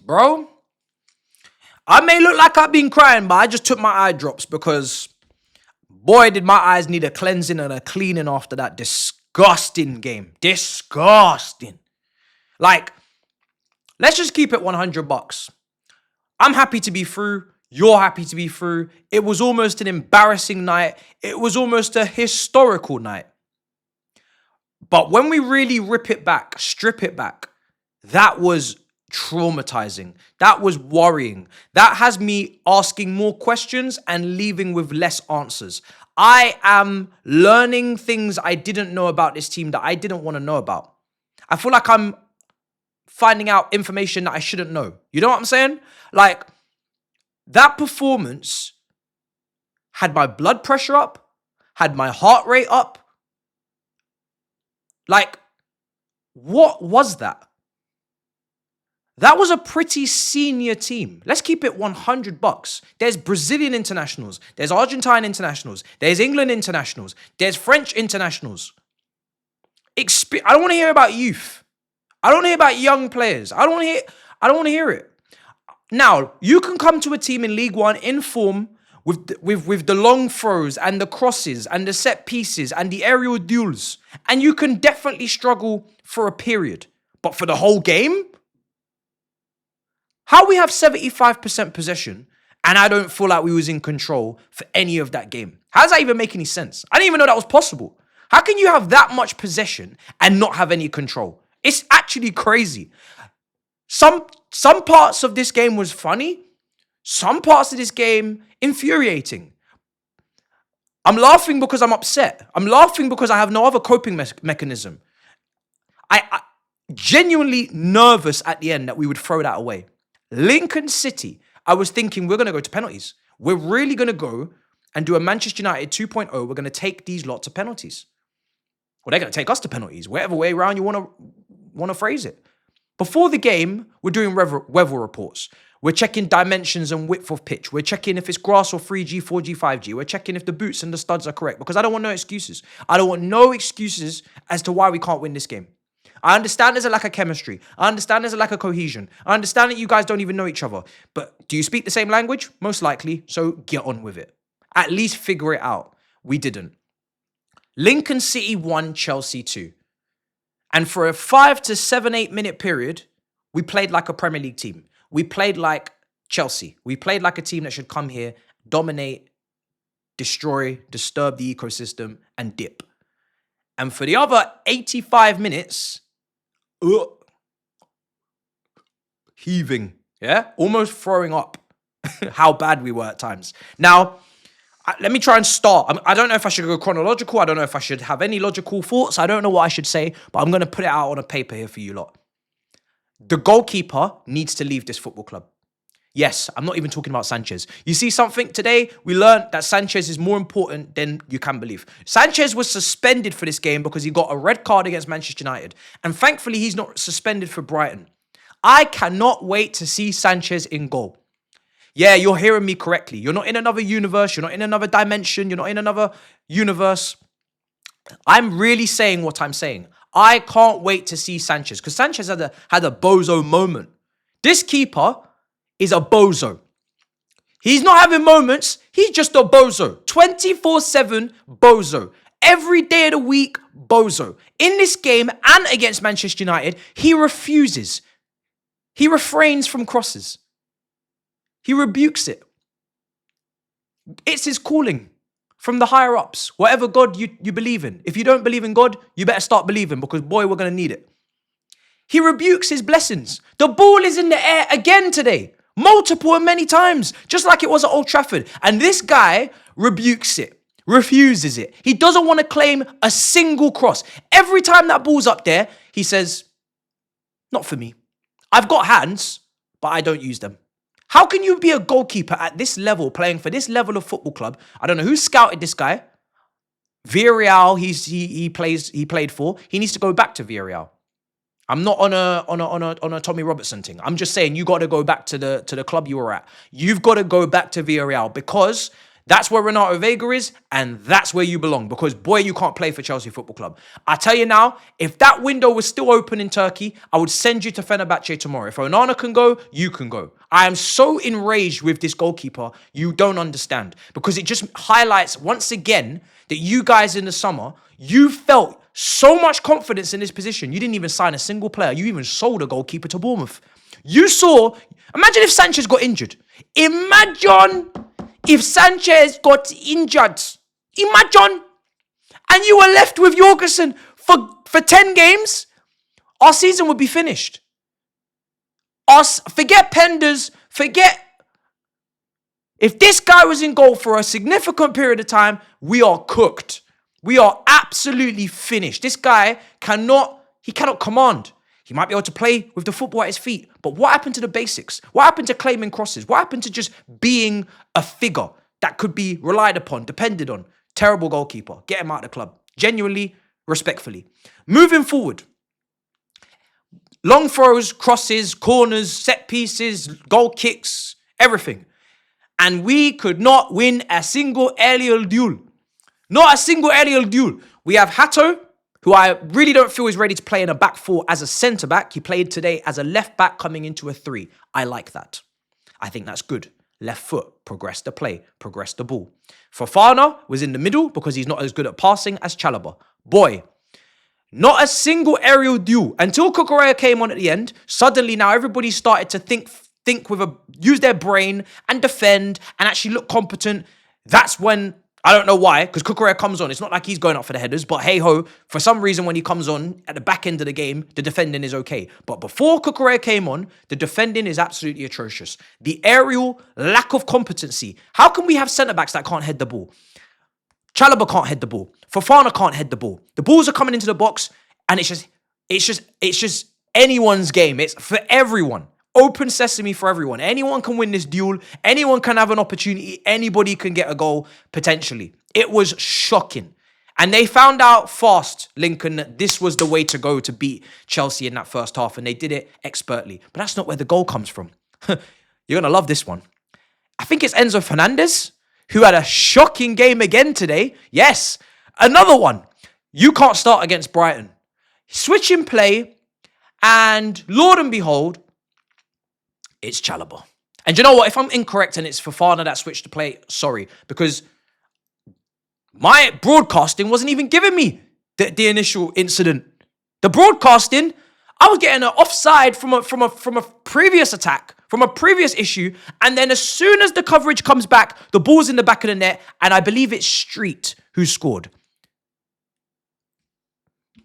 Bro, I may look like I've been crying, but I just took my eye drops because, boy, did my eyes need a cleansing and a cleaning after that disgusting game. Disgusting. Like, let's just keep it $100. I'm happy to be through. You're happy to be through. It was almost an embarrassing night. It was almost a historical night. But when we really rip it back, strip it back, that was traumatizing. That was worrying. That has me asking more questions and leaving with less answers. I am learning things I didn't know about this team that I didn't want to know about. I feel like I'm finding out information that I shouldn't know. You know what I'm saying? Like, that performance had my blood pressure up, had my heart rate up. Like, what was that? That was a pretty senior team. Let's keep it $100. There's Brazilian internationals. There's Argentine internationals. There's England internationals. There's French internationals. I don't want to hear about youth. I don't want to hear about young players. I don't want to hear it. Now, you can come to a team in League One in form with the long throws and the crosses and the set pieces and the aerial duels, and you can definitely struggle for a period. But for the whole game? How we have 75% possession and I don't feel like we was in control for any of that game? How does that even make any sense? I didn't even know that was possible. How can you have that much possession and not have any control? It's actually crazy. Some parts of this game was funny. Some parts of this game, infuriating. I'm laughing because I'm upset. I'm laughing because I have no other coping mechanism. I genuinely nervous at the end that we would throw that away. Lincoln City, I was thinking we're going to go to penalties. We're really going to go and do a Manchester United 2.0. We're going to take these lots of penalties. Well, they're going to take us to penalties, whatever way around you want to phrase it. Before the game, we're doing weather reports. We're checking dimensions and width of pitch. We're checking if it's grass or 3G, 4G, 5G. We're checking if the boots and the studs are correct because I don't want no excuses. I don't want no excuses as to why we can't win this game. I understand there's a lack of chemistry. I understand there's a lack of cohesion. I understand that you guys don't even know each other. But do you speak the same language? Most likely. So get on with it. At least figure it out. We didn't. Lincoln City 1, Chelsea 2. And for a 5 to 7, 8 minute period, we played like a Premier League team. We played like Chelsea. We played like a team that should come here, dominate, destroy, disturb the ecosystem, and dip. And for the other 85 minutes, heaving, yeah? Almost throwing up how bad we were at times. Now, let me try and start. I don't know if I should go chronological. I don't know if I should have any logical thoughts. I don't know what I should say, but I'm going to put it out on a paper here for you lot. The goalkeeper needs to leave this football club. Yes, I'm not even talking about Sanchez. You see something today? We learned that Sanchez is more important than you can believe. Sanchez was suspended for this game because he got a red card against Manchester United. And thankfully, he's not suspended for Brighton. I cannot wait to see Sanchez in goal. Yeah, you're hearing me correctly. You're not in another universe. You're not in another dimension. You're not in another universe. I'm really saying what I'm saying. I can't wait to see Sanchez because Sanchez had a bozo moment. This keeper is a bozo. He's not having moments. He's just a bozo. 24/7 bozo. Every day of the week, bozo. In this game and against Manchester United, he refuses. He refrains from crosses. He rebukes it. It's his calling from the higher ups. Whatever God you believe in. If you don't believe in God, you better start believing because boy, we're going to need it. He rebukes his blessings. The ball is in the air again today. Multiple and many times. Just like it was at Old Trafford. And this guy rebukes it. Refuses it. He doesn't want to claim a single cross. Every time that ball's up there, he says, not for me. I've got hands, but I don't use them. How can you be a goalkeeper at this level, playing for this level of football club? I don't know who scouted this guy. Villarreal, he played for. He needs to go back to Villarreal. I'm not on a Tommy Robertson thing. I'm just saying you got to go back to the club you were at. You've got to go back to Villarreal because That's where Renato Vega is, and that's where you belong. Because, boy, you can't play for Chelsea Football Club. I tell you now, if that window was still open in Turkey, I would send you to Fenerbahce tomorrow. If Onana can go, you can go. I am so enraged with this goalkeeper, you don't understand. Because it just highlights, once again, that you guys in the summer, you felt so much confidence in this position. You didn't even sign a single player. You even sold a goalkeeper to Bournemouth. You saw, imagine if Sanchez got injured. Imagine if Sanchez got injured. Imagine. And you were left with Jorgensen for 10 games. Our season would be finished. Forget Penders. Forget. If this guy was in goal for a significant period of time, we are cooked. We are absolutely finished. This guy cannot command. He might be able to play with the football at his feet. But what happened to the basics? What happened to claiming crosses? What happened to just being a figure that could be relied upon, depended on? Terrible goalkeeper. Get him out of the club. Genuinely, respectfully. Moving forward. Long throws, crosses, corners, set pieces, goal kicks, everything. And we could not win a single aerial duel. Not a single aerial duel. We have Hato, who I really don't feel is ready to play in a back four as a centre-back. He played today as a left-back coming into a 3. I like that. I think that's good. Left foot, progress the play, progress the ball. Fofana was in the middle because he's not as good at passing as Chalobah. Boy, not a single aerial duel. Until Cucurella came on at the end, suddenly now everybody started to think use their brain and defend and actually look competent. That's when, I don't know why, because Cucurella comes on. It's not like he's going up for the headers, but hey-ho, for some reason when he comes on at the back end of the game, the defending is okay. But before Cucurella came on, the defending is absolutely atrocious. The aerial lack of competency. How can we have centre-backs that can't head the ball? Chalobah can't head the ball. Fofana can't head the ball. The balls are coming into the box, and it's just anyone's game. It's for everyone. Open sesame for everyone. Anyone can win this duel. Anyone can have an opportunity. Anybody can get a goal, potentially. It was shocking. And they found out fast, Lincoln, that this was the way to go to beat Chelsea in that first half. And they did it expertly. But that's not where the goal comes from. You're going to love this one. I think it's Enzo Fernandez, who had a shocking game again today. Yes, another one. You can't start against Brighton. Switch in play. And Lord and behold, it's Chalobah. And you know what? If I'm incorrect and it's Fofana that switched to play, sorry. Because my broadcasting wasn't even giving me the initial incident. The broadcasting, I was getting an offside from a previous attack, from a previous issue. And then as soon as the coverage comes back, the ball's in the back of the net. And I believe it's Street who scored.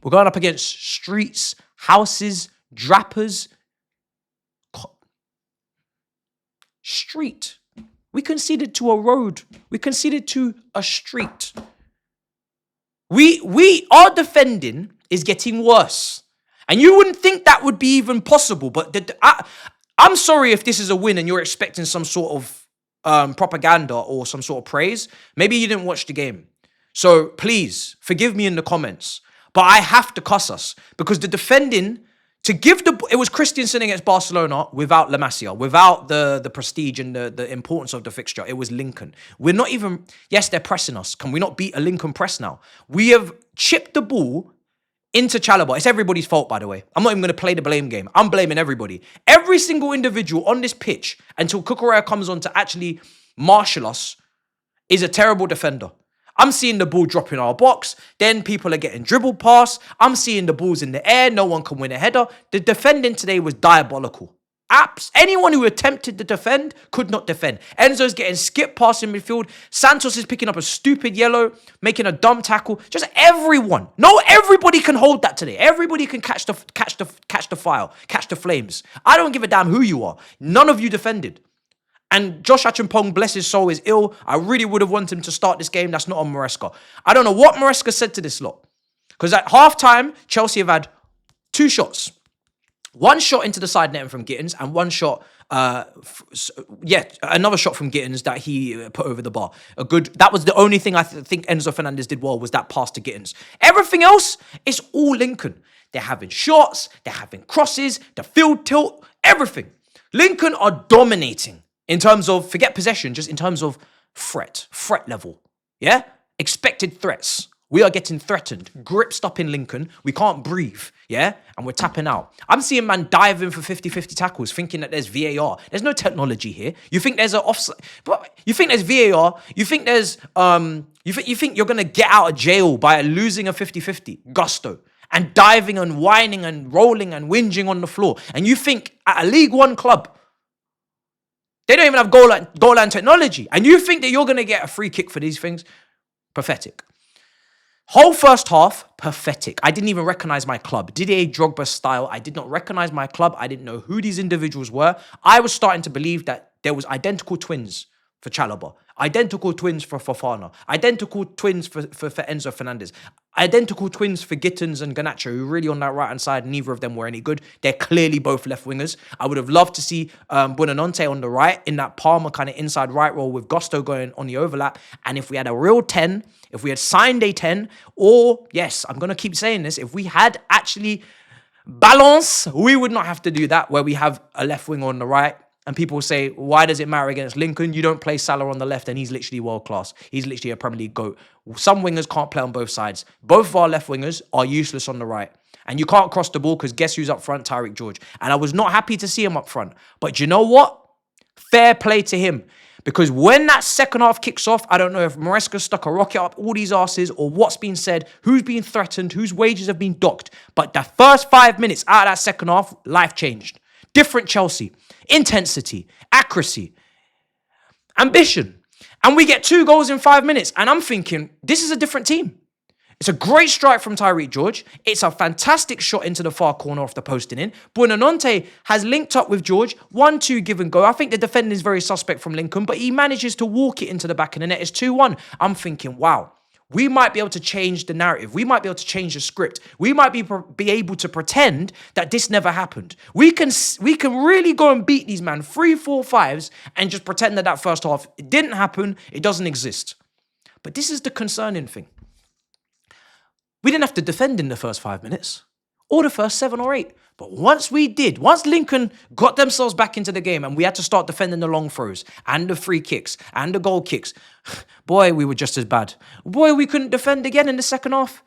We're going up against streets, houses, drappers. Street. We conceded to a road. We conceded to a street. Our defending is getting worse. And you wouldn't think that would be even possible. But I'm sorry if this is a win and you're expecting some sort of propaganda or some sort of praise. Maybe you didn't watch the game. So please, forgive me in the comments. But I have to cuss us. Because the defending, it was Christensen against Barcelona without La Masia, without the prestige and the importance of the fixture. It was Lincoln. We're not even, yes, they're pressing us. Can we not beat a Lincoln press now? We have chipped the ball into Chalobah. It's everybody's fault, by the way. I'm not even going to play the blame game. I'm blaming everybody. Every single individual on this pitch, until Cucurella comes on to actually marshal us, is a terrible defender. I'm seeing the ball drop in our box. Then people are getting dribbled past. I'm seeing the balls in the air. No one can win a header. The defending today was diabolical. Anyone who attempted to defend could not defend. Enzo's getting skipped past in midfield. Santos is picking up a stupid yellow, making a dumb tackle. Just everyone. No, everybody can hold that today. Everybody can catch the file, catch the flames. I don't give a damn who you are. None of you defended. And Josh Achampong, bless his soul, is ill. I really would have wanted him to start this game. That's not on Maresca. I don't know what Maresca said to this lot. Because at halftime, Chelsea have had 2 shots. One shot into the side netting from Gittins and one shot, another shot from Gittins that he put over the bar. That was the only thing I think Enzo Fernandez did well, was that pass to Gittins. Everything else is all Lincoln. They're having shots, they're having crosses, the field tilt, everything. Lincoln are dominating in terms of, forget possession, just in terms of threat level. Yeah? Expected threats. We are getting threatened, gripped up in Lincoln. We can't breathe, yeah? And we're tapping out. I'm seeing man diving for 50-50 tackles, thinking that there's VAR. There's no technology here. You think there's an offside, but you think there's VAR. You think there's, you think you're going to get out of jail by losing a 50-50 gusto and diving and whining and rolling and whinging on the floor. And you think at a League One club, they don't even have goal line technology. And you think that you're going to get a free kick for these things? Pathetic. Whole first half, pathetic. I didn't even recognize my club. Didier Drogba style. I did not recognize my club. I didn't know who these individuals were. I was starting to believe that there was identical twins for Chalobah, identical twins for Fofana, identical twins for Enzo Fernandez, identical twins for Gittins and Garnacho, who really on that right-hand side, neither of them were any good. They're clearly both left wingers. I would have loved to see Buonanotte on the right in that Palmer kind of inside right role with Gusto going on the overlap. And if we had a real 10, if we had signed a 10, or, yes, I'm going to keep saying this, if we had actually balance, we would not have to do that, where we have a left winger on the right. And people say, why does it matter against Lincoln? You don't play Salah on the left and he's literally world class. He's literally a Premier League GOAT. Some wingers can't play on both sides. Both of our left wingers are useless on the right. And you can't cross the ball because guess who's up front? Tariq George. And I was not happy to see him up front. But you know what? Fair play to him. Because when that second half kicks off, I don't know if Maresca stuck a rocket up all these asses or what's been said, who's been threatened, whose wages have been docked. But the first 5 minutes out of that second half, life changed. Different Chelsea. Intensity, accuracy, ambition. And we get 2 goals in 5 minutes. And I'm thinking, this is a different team. It's a great strike from Tyreek George. It's a fantastic shot into the far corner off the posting in. Buonanotte has linked up with George. 1-2 give and go. I think the defending is very suspect from Lincoln, but he manages to walk it into the back of the net. It's 2-1. I'm thinking, wow. We might be able to change the narrative. We might be able to change the script. We might be able to pretend that this never happened. We can really go and beat these man 3-4-5s and just pretend that that first half, it didn't happen, it doesn't exist. But this is the concerning thing. We didn't have to defend in the first 5 minutes or the first 7 or 8. But once Lincoln got themselves back into the game and we had to start defending the long throws and the free kicks and the goal kicks, boy, we were just as bad. Boy, we couldn't defend again in the second half.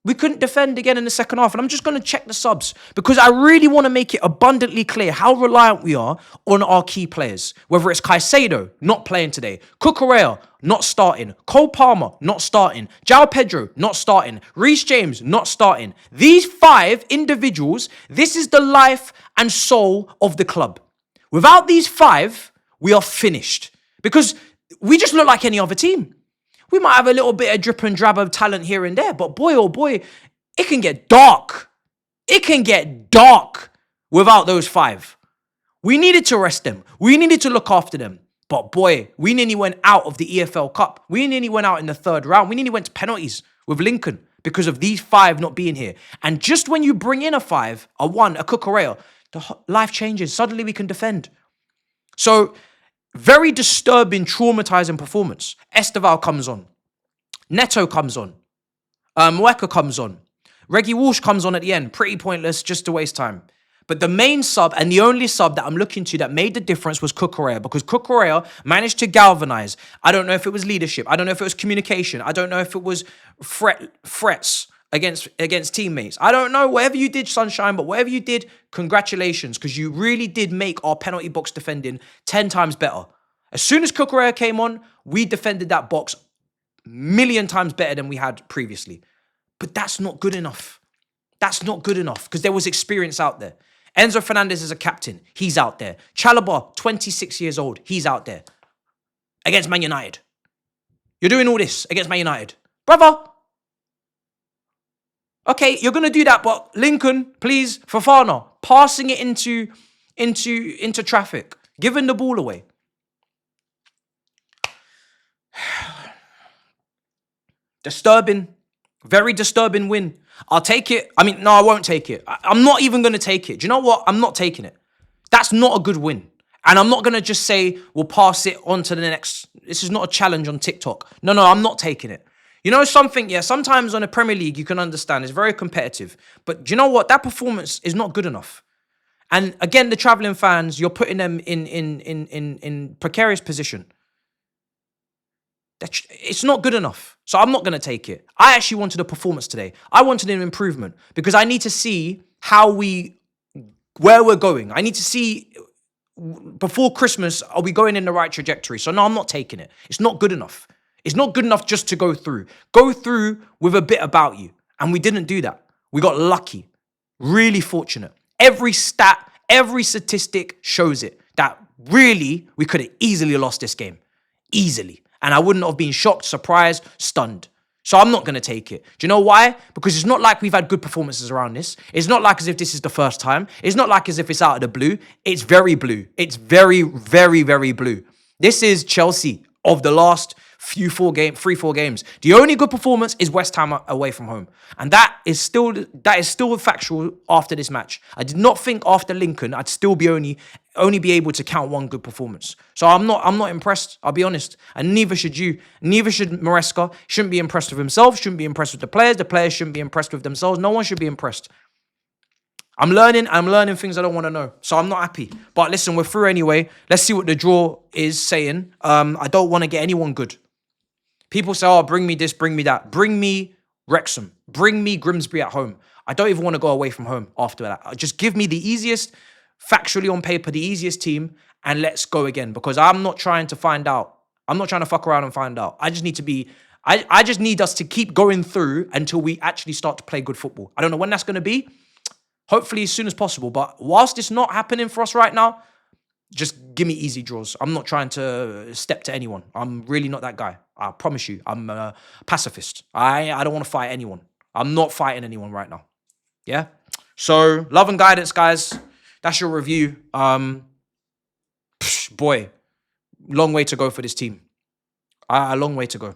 We couldn't defend again in the second half. And I'm just going to check the subs because I really want to make it abundantly clear how reliant we are on our key players. Whether it's Caicedo, not playing today. Cucurella, not starting. Cole Palmer, not starting. João Pedro, not starting. Reece James, not starting. These 5 individuals, this is the life and soul of the club. Without these 5, we are finished. Because we just look like any other team. We might have a little bit of drip and drab of talent here and there, but boy, oh boy, it can get dark. It can get dark without those 5. We needed to rest them. We needed to look after them. But boy, we nearly went out of the EFL Cup. We nearly went out in the 3rd round. We nearly went to penalties with Lincoln because of these 5 not being here. And just when you bring in a 5, a 1, a Cucurella, life changes. Suddenly we can defend. So, very disturbing, traumatising performance. Esteval comes on. Neto comes on. Mweka comes on. Reggie Walsh comes on at the end. Pretty pointless, just to waste time. But the main sub and the only sub that I'm looking to that made the difference was Cucurella, because Cucurella managed to galvanise. I don't know if it was leadership. I don't know if it was communication. I don't know if it was threats against teammates. I don't know. Whatever you did, Sunshine, but whatever you did, congratulations, because you really did make our penalty box defending 10 times better. As soon as Cucurella came on, we defended that box a million times better than we had previously. But that's not good enough. That's not good enough because there was experience out there. Enzo Fernandez is a captain. He's out there. Chalobah, 26 years old. He's out there. Against Man United. You're doing all this against Man United. Brother. Okay, you're going to do that, but Lincoln, please, Fofana, passing it into traffic. Giving the ball away. Disturbing. Very disturbing win. I'll take it. I mean, no, I won't take it. I'm not even going to take it. Do you know what? I'm not taking it. That's not a good win. And I'm not going to just say, we'll pass it on to the next. This is not a challenge on TikTok. No, I'm not taking it. You know something? Yeah, sometimes on the Premier League, you can understand. It's very competitive. But do you know what? That performance is not good enough. And again, the travelling fans, you're putting them in precarious position. It's not good enough. So I'm not going to take it. I actually wanted a performance today. I wanted an improvement because I need to see where we're going. I need to see before Christmas, are we going in the right trajectory? So no, I'm not taking it. It's not good enough. It's not good enough just to go through. Go through with a bit about you. And we didn't do that. We got lucky. Really fortunate. Every stat, every statistic shows it. That really, we could have easily lost this game. Easily. And I wouldn't have been shocked, surprised, stunned. So I'm not going to take it. Do you know why? Because it's not like we've had good performances around this. It's not like as if this is the first time. It's not like as if it's out of the blue. It's very blue. It's very, very, very blue. This is Chelsea of the last four games. The only good performance is West Ham away from home. And that is still factual after this match. I did not think after Lincoln I'd still be only be able to count one good performance. So I'm not impressed, I'll be honest. And neither should you. Neither should Maresca. Shouldn't be impressed with himself, shouldn't be impressed with the players shouldn't be impressed with themselves. No one should be impressed. I'm learning things I don't want to know. So I'm not happy. But listen, we're through anyway. Let's see what the draw is saying. I don't want to get anyone good. People say, oh, bring me this, bring me that. Bring me Wrexham. Bring me Grimsby at home. I don't even want to go away from home after that. Just give me the easiest, factually on paper, the easiest team, and let's go again. Because I'm not trying to find out. I'm not trying to fuck around and find out. I just need us to keep going through until we actually start to play good football. I don't know when that's going to be. Hopefully as soon as possible. But whilst it's not happening for us right now, just give me easy draws. I'm not trying to step to anyone. I'm really not that guy. I promise you. I'm a pacifist. I don't want to fight anyone. I'm not fighting anyone right now. Yeah? So, love and guidance, guys. That's your review. Boy, long way to go for this team. A long way to go.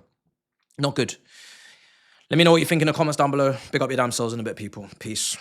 Not good. Let me know what you think in the comments down below. Big up your damn selves in a bit, people. Peace.